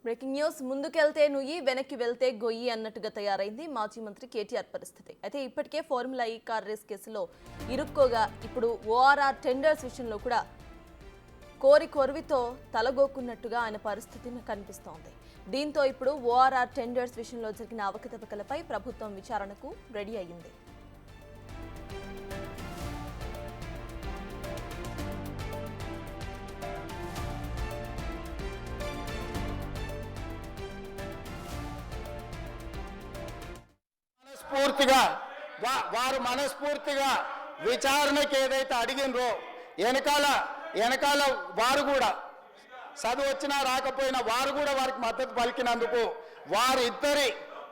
Breaking news ముందుకెళ్తే నుయ్యి వెనక్కి వెళ్తే గొయ్యి అన్నట్టుగా తయారైంది మాజీ మంత్రి కేటీఆర్ పరిస్థితి. అయితే ఇప్పటికే ఫార్ములా ఈ కార్ రేస్ కేసులో ఇరుక్కోగా ఇప్పుడు ఓఆర్ఆర్ టెండర్స్ విషయంలో కూడా కొరివితో తలగోకున్నట్టుగా ఆయన పరిస్థితి కనిపిస్తోంది. దీంతో ఇప్పుడు ఓఆర్ఆర్ టెండర్స్ విషయంలో జరిగిన అవకతవకలపై ప్రభుత్వం విచారణకు రెడీ అయ్యింది. వారు మనస్ఫూర్తిగా విచారణకి ఏదైతే అడిగినరో వెనకాల వారు కూడా చదువు వచ్చినా రాకపోయినా వారు కూడా వారికి మద్దతు పలికినందుకు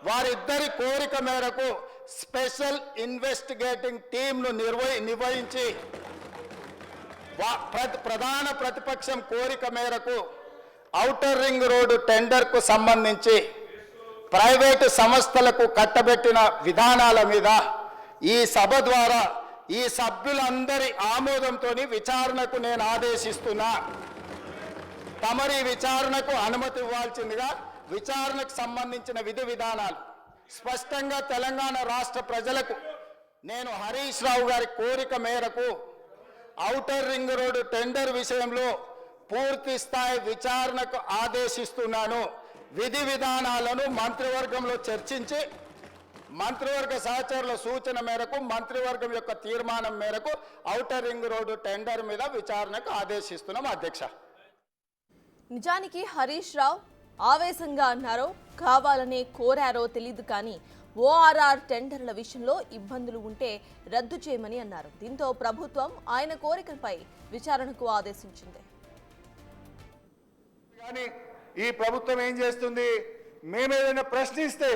వారిద్దరి కోరిక మేరకు స్పెషల్ ఇన్వెస్టిగేటింగ్ టీంను నిర్వహించి ప్రధాన ప్రతిపక్షం కోరిక మేరకు ఔటర్ రింగ్ రోడ్డు టెండర్కు సంబంధించి ప్రైవేటు సంస్థలకు కట్టబెట్టిన విధానాల మీద ఈ సభ ద్వారా ఈ సభ్యులందరి ఆమోదంతో విచారణకు నేను ఆదేశిస్తున్నా. తమరి విచారణకు అనుమతి ఇవ్వాల్సిందిగా విచారణకు సంబంధించిన విధి విధానాలు స్పష్టంగా తెలంగాణ రాష్ట్ర ప్రజలకు నేను హరీష్ రావు గారి కోరిక మేరకు ఔటర్ రింగ్ రోడ్డు టెండర్ విషయంలో పూర్తి స్థాయి విచారణకు ఆదేశిస్తున్నాను. విధి విధానాలను మంత్రివర్గంలో చర్చించి మంత్రివర్గ సహచరుల సూచన మేరకు మంత్రివర్గం యొక్క తీర్మానం మేరకు ఔటర్ రింగ్ రోడ్డు టెండర్ మీద విచారణకు ఆదేశిస్తున్నాం అధ్యక్ష. నిజానికి హరీష్ రావు ఆవేశంగా అన్నారో కావాలనే కోరారో తెలియదు కానీ ఓఆర్ఆర్ టెండర్ల విషయంలో ఇబ్బందులు ఉంటే రద్దు చేయమని అన్నారు. దీంతో ప్రభుత్వం ఆయన కోరికపై విచారణకు ఆదేశించింది. ఈ ప్రభుత్వం ఏం చేస్తుంది? మేమేదైనా ప్రశ్నిస్తే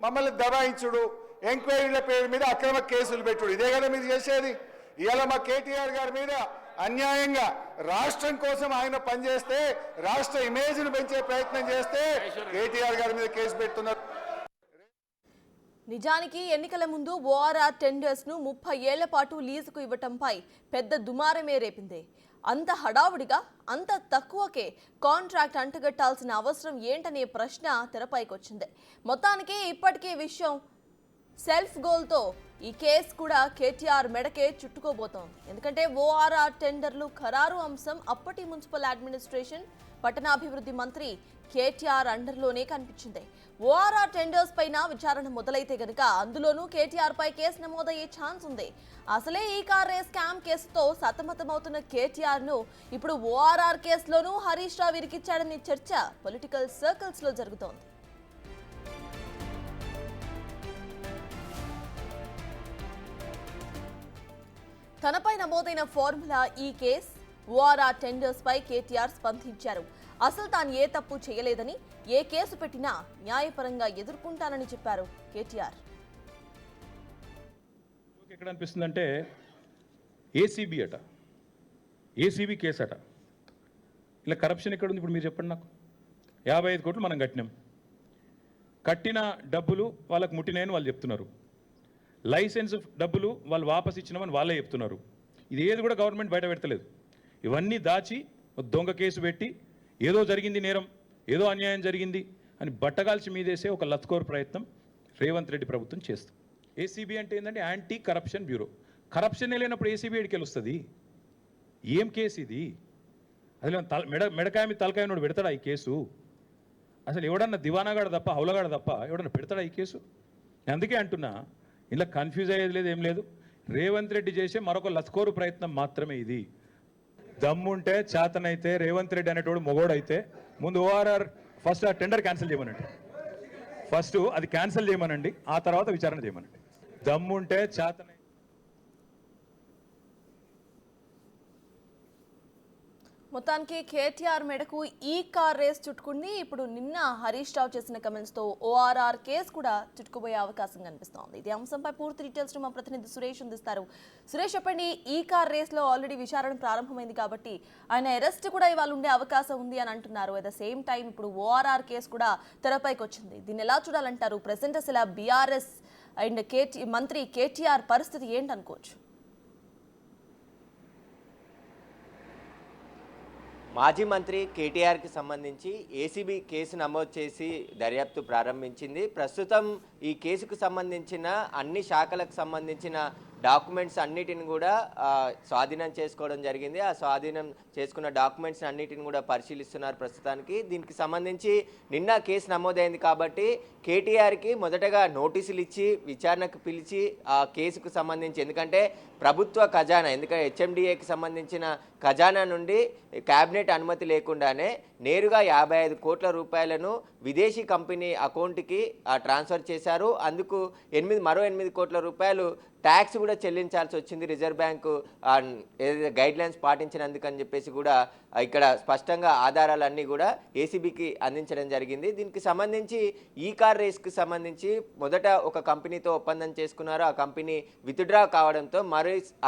మమ్మల్ని దబాయించుడు, ఎంక్వైరీల పేరు మీద అక్రమ కేసులు పెట్టుడు, ఇదే కదా మీరు చేసేది. ఇవాళ మా కేటీఆర్ గారి మీద అన్యాయంగా రాష్ట్రం కోసం ఆయన పనిచేస్తే రాష్ట్ర ఇమేజ్ను పెంచే ప్రయత్నం చేస్తే కేటీఆర్ గారి మీద కేసు పెడుతున్నారు. నిజానికి ఎన్నికల ముందు ఓఆర్ఆర్ టెండర్స్ ను 30 ఏళ్ల పాటు లీజుకు ఇవ్వటంపై పెద్ద దుమారమే రేపింది. అంత హడావుడిగా అంత తక్కువకే కాంట్రాక్ట్ అంటగట్టాల్సిన అవసరం ఏంటనే ప్రశ్న తెరపైకొచ్చింది. మొత్తానికి ఇప్పటికే విషయం సెల్ఫ్ గోల్తో ఈ కేసు కూడా కేటీఆర్ మెడకే చుట్టుకోబోతోంది. ఎందుకంటే ఓఆర్ఆర్ టెండర్లు ఖరారు అంశం అప్పటి మున్సిపల్ అడ్మినిస్ట్రేషన్ పట్టణాభివృద్ధి మంత్రి కేటీఆర్ అండర్లోనే కనిపించింది. ఓఆర్ఆర్ టెండర్స్ పైన విచారణ మొదలైతే గనుక అందులోనూ కేటీఆర్ పై కేసు నమోదయ్యే ఛాన్స్ ఉంది. అసలే ఈ కార్ రేస్ స్కామ్ కేసుతో సతమతమవుతున్న కేటీఆర్ ను ఇప్పుడు ఓఆర్ఆర్ కేసులోనూ హరీష్ రావు ఇరికిచ్చాడనే చర్చ పొలిటికల్ సర్కిల్స్ లో జరుగుతోంది. తనపై నమోదైన ఫార్ములా ఈ కేసు ఓఆర్ఆర్ టెండర్స్ పై కేటీఆర్ స్పందించారు. అసలు తాను ఏ తప్పు చేయలేదని, ఏ కేసు పెట్టినా న్యాయపరంగా ఎదుర్కొంటానని చెప్పారు కేటీఆర్. ఎక్కడ అనిపిస్తుందంటే ఏసీబీ అట, ఏసీబీ కేసు అట. ఇలా కరప్షన్ ఎక్కడ ఉంది? ఇప్పుడు మీరు చెప్పండి నాకు. 55 కోట్లు మనం కట్టినాం, కట్టిన డబ్బులు వాళ్ళకు ముట్టినాయని వాళ్ళు చెప్తున్నారు. లైసెన్స్ డబ్బులు వాళ్ళు వాపస్ ఇచ్చినామని వాళ్ళే చెప్తున్నారు. ఇది ఏది కూడా గవర్నమెంట్ బయట పెడతలేదు. ఇవన్నీ దాచి దొంగ కేసు పెట్టి ఏదో జరిగింది నేరం, ఏదో అన్యాయం జరిగింది అని బట్టగాల్చి మీదేసే ఒక లత్కోర్ ప్రయత్నం రేవంత్ రెడ్డి ప్రభుత్వం చేస్తుంది. ఏసీబీ అంటే ఏంటంటే యాంటీ కరప్షన్ బ్యూరో. కరప్షన్ లేనప్పుడు ఏసీబీ ఎడికి వస్తుంది? ఏం కేసు ఇది? అసలు మెడకాయ మీద తలకాయ నోడు పెడతాడా ఈ కేసు? అసలు ఎవడన్నా దివానాగాడు తప్ప, హౌలగాడు తప్ప ఎవడన్నా పెడతాడా ఈ కేసు? అందుకే అంటున్నా, ఇలా కన్ఫ్యూజ్ అయ్యేది లేదు, ఏం లేదు. రేవంత్ రెడ్డి చేసే మరొక లత్కోరు ప్రయత్నం మాత్రమే ఇది. దమ్ముంటే చేతనైతే రేవంత్ రెడ్డి అనేటోడు మొగోడైతే ముందు ఓఆర్ఆర్ ఫస్ట్ ఆ టెండర్ క్యాన్సిల్ చేయమనండి. ఫస్ట్ అది క్యాన్సిల్ చేయమనండి, ఆ తర్వాత విచారణ చేయమనండి. దమ్ముంటే చేతనైతే. మొత్తానికి కేటీఆర్ మెడకు ఈ కార్ రేస్ చుట్టుకుంది. ఇప్పుడు నిన్న హరీష్ రావు చేసిన కమెంట్స్తో ఓఆర్ఆర్ కేసు కూడా చుట్టుకుపోయే అవకాశం కనిపిస్తోంది. ఇది అంశంపై పూర్తి డీటెయిల్స్ మా ప్రతినిధి సురేష్ అందిస్తారు. సురేష్, చెప్పండి, ఈ కార్ రేస్లో ఆల్రెడీ విచారణ ప్రారంభమైంది కాబట్టి ఆయన అరెస్ట్ కూడా ఇవాళ ఉండే అవకాశం ఉంది అని అంటున్నారు. అట్ ద సేమ్ టైం ఇప్పుడు ఓఆర్ఆర్ కేసు కూడా తెరపైకి వచ్చింది. దీన్ని ఎలా చూడాలంటారు? ప్రెసెంట్ అసలు బీఆర్ఎస్ అండ్ మంత్రి కేటీఆర్ పరిస్థితి ఏంటనుకోవచ్చు? మాజీ మంత్రి కేటీఆర్కి సంబంధించి ఏసీబీ కేసు నమోదు చేసి దర్యాప్తు ప్రారంభించింది. ప్రస్తుతం ఈ కేసుకు సంబంధించిన అన్ని శాఖలకు సంబంధించిన డాక్యుమెంట్స్ అన్నిటిని కూడా స్వాధీనం చేసుకోవడం జరిగింది. ఆ స్వాధీనం చేసుకున్న డాక్యుమెంట్స్ అన్నిటిని కూడా పరిశీలిస్తున్నారు ప్రస్తుతానికి. దీనికి సంబంధించి నిన్న కేసు నమోదైంది కాబట్టి కేటీఆర్కి మొదటగా నోటీసులు ఇచ్చి విచారణకు పిలిచి ఆ కేసుకు సంబంధించి, ఎందుకంటే ప్రభుత్వ ఖజానా, ఎందుకంటే హెచ్ఎండిఏకి సంబంధించిన ఖజానా నుండి క్యాబినెట్ అనుమతి లేకుండానే నేరుగా 55 కోట్ల రూపాయలను విదేశీ కంపెనీ అకౌంట్కి ట్రాన్స్ఫర్ చేశారు. అందుకు మరో 8 కోట్ల రూపాయలు ట్యాక్స్ కూడా చెల్లించాల్సి వచ్చింది. రిజర్వ్ బ్యాంకు ఏదైతే గైడ్ లైన్స్ పాటించినందుకని చెప్పేసి కూడా ఇక్కడ స్పష్టంగా ఆధారాలన్నీ కూడా ఏసీబీకి అందించడం జరిగింది. దీనికి సంబంధించి ఈ కార్ రేస్కి సంబంధించి మొదట ఒక కంపెనీతో ఒప్పందం చేసుకున్నారు. ఆ కంపెనీ విత్డ్రా కావడంతో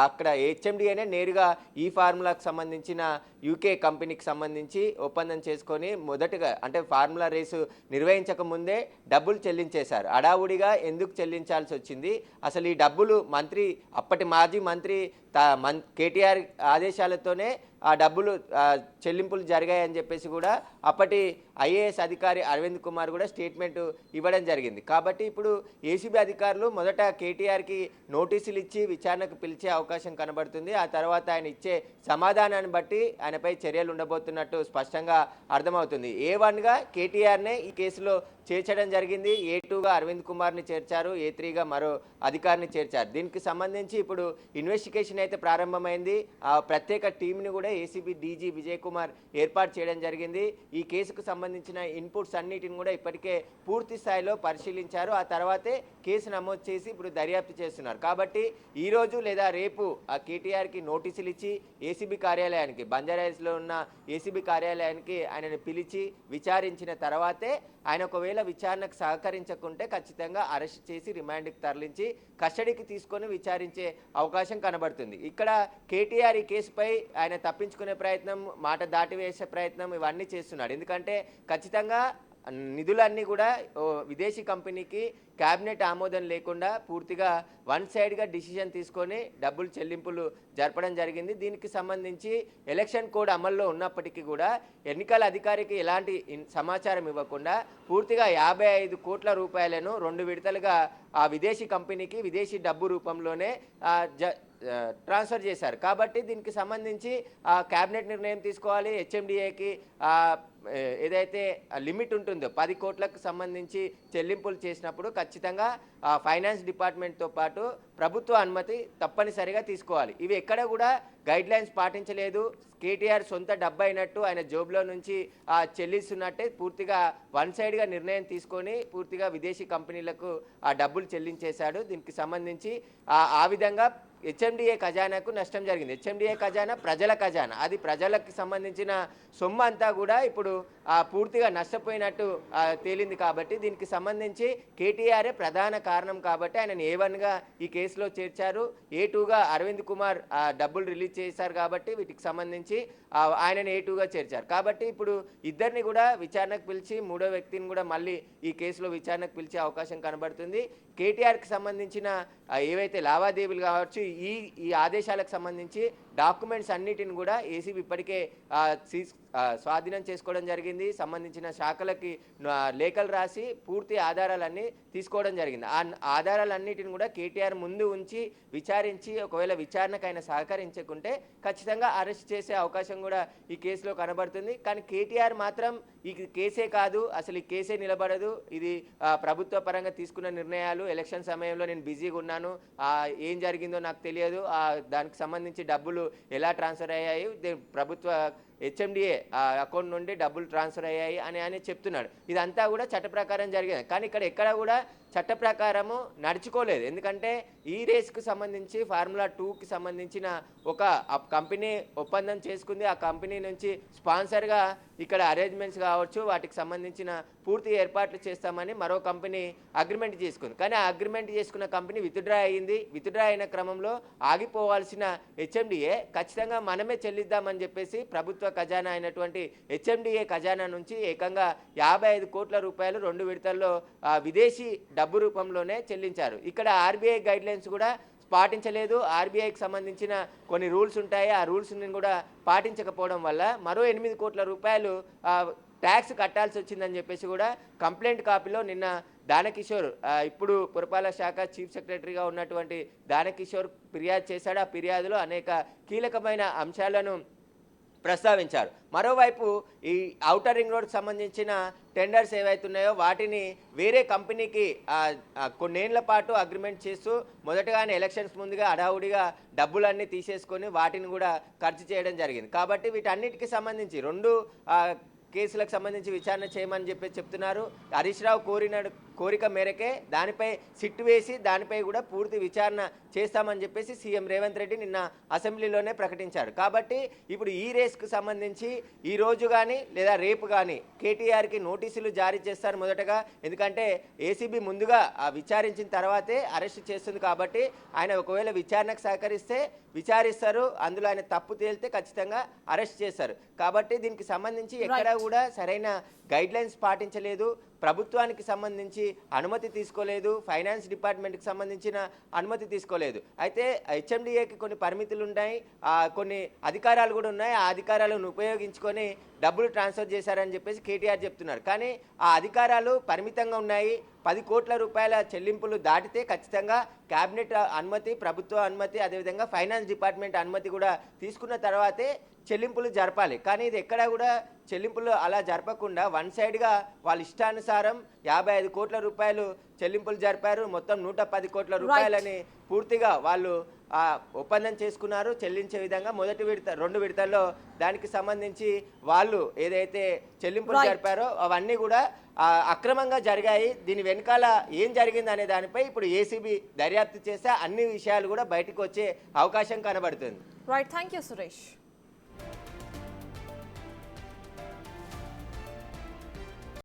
అక్కడ హెచ్ఎండిఏనే నేరుగా ఈ ఫార్ములాకు సంబంధించిన యూకే కంపెనీకి సంబంధించి ఒప్పందం చేసుకొని మొదటగా అంటే ఫార్ములా రేసు నిర్వహించక ముందే డబ్బులు చెల్లించేశారు. అడావుడిగా ఎందుకు చెల్లించాల్సి వచ్చింది, అసలు ఈ డబ్బులు అప్పటి మాజీ మంత్రి కేటీఆర్ ఆదేశాలతోనే ఆ డబ్బులు చెల్లింపులు జరిగాయని చెప్పేసి కూడా అప్పటి ఐఏఎస్ అధికారి అరవింద్ కుమార్ కూడా స్టేట్మెంట్ ఇవ్వడం జరిగింది. కాబట్టి ఇప్పుడు ఏసీబీ అధికారులు మొదట కేటీఆర్కి నోటీసులు ఇచ్చి విచారణకు పిలిచే అవకాశం కనబడుతుంది. ఆ తర్వాత ఆయన ఇచ్చే సమాధానాన్ని బట్టి ఆయనపై చర్యలు ఉండబోతున్నట్టు స్పష్టంగా అర్థమవుతుంది. A1గా కేటీఆర్నే ఈ కేసులో చేర్చడం జరిగింది. A2గా అరవింద్ కుమార్ని చేర్చారు. A3గా మరో అధికారిని చేర్చారు. దీనికి సంబంధించి ఇప్పుడు ఇన్వెస్టిగేషన్ అయితే ప్రారంభమైంది. ఆ ప్రత్యేక టీంని కూడా ఏసీబీ డీజీ విజయ్ కుమార్ ఏర్పాటు చేయడం జరిగింది. ఈ కేసుకు సంబంధించిన ఇన్పుట్స్ అన్నిటిని కూడా ఇప్పటికే పూర్తి స్థాయిలో పరిశీలించారు. ఆ తర్వాతే కేసు నమోదు చేసి ఇప్పుడు దర్యాప్తు చేస్తున్నారు. కాబట్టి ఈరోజు లేదా రేపు ఆ కేటీఆర్కి నోటీసులు ఇచ్చి ఏసీబీ కార్యాలయానికి, బంజారాహిల్స్లో ఉన్న ఏసీబీ కార్యాలయానికి ఆయనను పిలిచి విచారించిన తర్వాతే ఆయన ఒకవేళ విచారణకు సహకరించకుంటే ఖచ్చితంగా అరెస్ట్ చేసి రిమాండ్కి తరలించి కస్టడీకి తీసుకొని విచారించే అవకాశం కనబడుతుంది. ఇక్కడ కేటీఆర్ ఈ కేసుపై ఆయన తప్పించుకునే ప్రయత్నం, మాట దాటివేసే ప్రయత్నం ఇవన్నీ చేస్తున్నాడు. ఎందుకంటే ఖచ్చితంగా నిధులన్నీ కూడా విదేశీ కంపెనీకి క్యాబినెట్ ఆమోదం లేకుండా పూర్తిగా వన్ సైడ్గా డిసిజన్ తీసుకొని డబ్బులు చెల్లింపులు జరపడం జరిగింది. దీనికి సంబంధించి ఎలక్షన్ కోడ్ అమల్లో ఉన్నప్పటికీ కూడా ఎన్నికల అధికారికి ఎలాంటి సమాచారం ఇవ్వకుండా పూర్తిగా 55 కోట్ల రూపాయలను 2 విడతలుగా ఆ విదేశీ కంపెనీకి విదేశీ డబ్బు రూపంలోనే ట్రాన్స్ఫర్ చేశారు. కాబట్టి దీనికి సంబంధించి క్యాబినెట్ నిర్ణయం తీసుకోవాలి. హెచ్ఎండిఏకి ఏదైతే లిమిట్ ఉంటుందో 10 కోట్లకు సంబంధించి చెల్లింపులు చేసినప్పుడు ఖచ్చితంగా ఫైనాన్స్ డిపార్ట్మెంట్తో పాటు ప్రభుత్వ అనుమతి తప్పనిసరిగా తీసుకోవాలి. ఇవి ఎక్కడ కూడా గైడ్ లైన్స్ పాటించలేదు. కేటీఆర్ సొంత డబ్బు అయినట్టు ఆయన జోబులో నుంచి చెల్లిస్తున్నట్టే పూర్తిగా వన్ సైడ్గా నిర్ణయం తీసుకొని పూర్తిగా విదేశీ కంపెనీలకు ఆ డబ్బులు చెల్లించేశాడు. దీనికి సంబంధించి ఆ విధంగా హెచ్ఎండిఏ ఖజానాకు నష్టం జరిగింది. హెచ్ఎండిఏ ఖజానా ప్రజల ఖజానా, అది ప్రజలకు సంబంధించిన సొమ్ము అంతా కూడా ఇప్పుడు పూర్తిగా నష్టపోయినట్టు తేలింది. కాబట్టి దీనికి సంబంధించి కేటీఆరే ప్రధాన కారణం కాబట్టి ఆయనను A1గా ఈ కేసులో చేర్చారు. A2గా అరవింద్ కుమార్ డబ్బులు రిలీజ్ చేశారు కాబట్టి వీటికి సంబంధించి ఆయనను A2గా చేర్చారు. కాబట్టి ఇప్పుడు ఇద్దరిని కూడా విచారణకు పిలిచి మూడో వ్యక్తిని కూడా మళ్ళీ ఈ కేసులో విచారణకు పిలిచే అవకాశం కనబడుతుంది. కేటీఆర్కి సంబంధించిన ఏవైతే లావాదేవీలు కావచ్చు, ఈ ఆదేశాలకు సంబంధించి డాక్యుమెంట్స్ అన్నిటిని కూడా ఏసీబీ ఇప్పటికే స్వాధీనం చేసుకోవడం జరిగింది. సంబంధించిన శాఖలకి లేఖలు రాసి పూర్తి ఆధారాలన్నీ తీసుకోవడం జరిగింది. ఆ ఆధారాలన్నిటిని కూడా కేటీఆర్ ముందు ఉంచి విచారించి ఒకవేళ విచారణకు ఆయన సహకరించకుంటే ఖచ్చితంగా అరెస్ట్ చేసే అవకాశం కూడా ఈ కేసులో కనబడుతుంది. కానీ కేటీఆర్ మాత్రం ఈ కేసే కాదు, అసలు ఈ కేసే నిలబడదు, ఇది ప్రభుత్వ పరంగా తీసుకున్న నిర్ణయాలు, ఎలక్షన్ సమయంలో నేను బిజీగా ఉన్నాను, ఏం జరిగిందో నాకు తెలియదు, దానికి సంబంధించి డబ్బులు ఎలా ట్రాన్స్ఫర్ అయ్యాయి, ప్రభుత్వ హెచ్ఎండిఏ అకౌంట్ నుండి డబ్బులు ట్రాన్స్ఫర్ అయ్యాయి అని చెప్తున్నాడు. ఇదంతా కూడా చట్ట ప్రకారం జరిగింది. కానీ ఇక్కడ ఎక్కడ కూడా చట్ట ప్రకారము నడుచుకోలేదు. ఎందుకంటే ఈ రేస్కు సంబంధించి ఫార్ములా 2కి సంబంధించిన ఒక కంపెనీ ఒప్పందం చేసుకుంది. ఆ కంపెనీ నుంచి స్పాన్సర్గా ఇక్కడ అరేంజ్మెంట్స్ కావచ్చు, వాటికి సంబంధించిన పూర్తి ఏర్పాట్లు చేస్తామని మరో కంపెనీ అగ్రిమెంట్ చేసుకుంది. కానీ ఆ అగ్రిమెంట్ చేసుకున్న కంపెనీ విత్డ్రా అయ్యింది. విత్డ్రా అయిన క్రమంలో ఆగిపోవాల్సిన హెచ్ఎండిఏ ఖచ్చితంగా మనమే చెల్లిద్దామని చెప్పేసి ప్రభుత్వ ఖజానా అయినటువంటి హెచ్ఎండిఏ ఖజానా నుంచి ఏకంగా 55 కోట్ల రూపాయలు 2 విడతల్లో విదేశీ డబ్బు రూపంలోనే చెల్లించారు. ఇక్కడ ఆర్బీఐ గైడ్ లైన్స్ కూడా పాటించలేదు. ఆర్బీఐకి సంబంధించిన కొన్ని రూల్స్ ఉంటాయి, ఆ రూల్స్ని కూడా పాటించకపోవడం వల్ల మరో 8 కోట్ల రూపాయలు ట్యాక్స్ కట్టాల్సి వచ్చిందని చెప్పేసి కూడా కంప్లైంట్ కాపీలో నిన్న దానకిషోర్, ఇప్పుడు పురపాలక శాఖ చీఫ్ సెక్రటరీగా ఉన్నటువంటి దానకిషోర్ ఫిర్యాదు చేశాడు. ఆ ఫిర్యాదులో అనేక కీలకమైన అంశాలను ప్రస్తావించారు. మరోవైపు ఈ ఔటర్ రింగ్ రోడ్కి సంబంధించిన టెండర్స్ ఏవైతున్నాయో వాటిని వేరే కంపెనీకి కొన్నేళ్ల పాటు అగ్రిమెంట్ చేస్తూ మొదటగానే ఎలక్షన్స్ ముందుగా హడావుడిగా డబ్బులన్నీ తీసేసుకొని వాటిని కూడా ఖర్చు చేయడం జరిగింది. కాబట్టి వీటన్నిటికీ సంబంధించి 2 కేసులకు సంబంధించి విచారణ చేయమని చెప్తున్నారు. హరీష్ రావు కోరిక మేరకే దానిపై సిట్ వేసి దానిపై కూడా పూర్తి విచారణ చేస్తామని చెప్పేసి సీఎం రేవంత్ రెడ్డి నిన్న అసెంబ్లీలోనే ప్రకటించారు. కాబట్టి ఇప్పుడు ఈ రేస్కు సంబంధించి ఈ రోజు కానీ లేదా రేపు కానీ కేటీఆర్కి నోటీసులు జారీ చేస్తారు మొదటగా. ఎందుకంటే ఏసీబీ ముందుగా విచారించిన తర్వాతే అరెస్ట్ చేస్తుంది. కాబట్టి ఆయన ఒకవేళ విచారణకు సహకరిస్తే విచారిస్తారు, అందులో ఆయన తప్పు తేలితే ఖచ్చితంగా అరెస్ట్ చేస్తారు. కాబట్టి దీనికి సంబంధించి ఎక్కడా కూడా సరైన గైడ్ లైన్స్ పాటించలేదు, ప్రభుత్వానికి సంబంధించి అనుమతి తీసుకోలేదు, ఫైనాన్స్ డిపార్ట్మెంట్కి సంబంధించిన అనుమతి తీసుకోలేదు. అయితే హెచ్ఎండిఏకి కొన్ని పరిమితులు ఉన్నాయి, కొన్ని అధికారాలు కూడా ఉన్నాయి. ఆ అధికారాలను ఉపయోగించుకొని డబ్బులు ట్రాన్స్ఫర్ చేశారని చెప్పేసి కేటీఆర్ చెప్తున్నారు. కానీ ఆ అధికారాలు పరిమితంగా ఉన్నాయి. 10 కోట్ల రూపాయల చెల్లింపులు దాటితే ఖచ్చితంగా క్యాబినెట్ అనుమతి, ప్రభుత్వ అనుమతి, అదేవిధంగా ఫైనాన్స్ డిపార్ట్మెంట్ అనుమతి కూడా తీసుకున్న తర్వాతే చెల్లింపులు జరపాలి. కానీ ఇది ఎక్కడా కూడా చెల్లింపులు అలా జరపకుండా వన్ సైడ్గా వాళ్ళ ఇష్టానుసారం 55 కోట్ల రూపాయలు చెల్లింపులు జరిపారు. మొత్తం 110 కోట్ల రూపాయలని పూర్తిగా వాళ్ళు ఒప్పందం చేసుకున్నారు చెల్లించే విధంగా. మొదటి విడత 2 విడతల్లో దానికి సంబంధించి వాళ్ళు ఏదైతే చెల్లింపులు జరిపారో అవన్నీ కూడా అక్రమంగా జరిగాయి. దీని వెనకాల ఏం జరిగింది అనే దానిపై ఇప్పుడు ఏసీబీ దర్యాప్తు చేస్తే అన్ని విషయాలు కూడా బయటకు వచ్చే అవకాశం కనబడుతుంది. Right, thank you Suresh.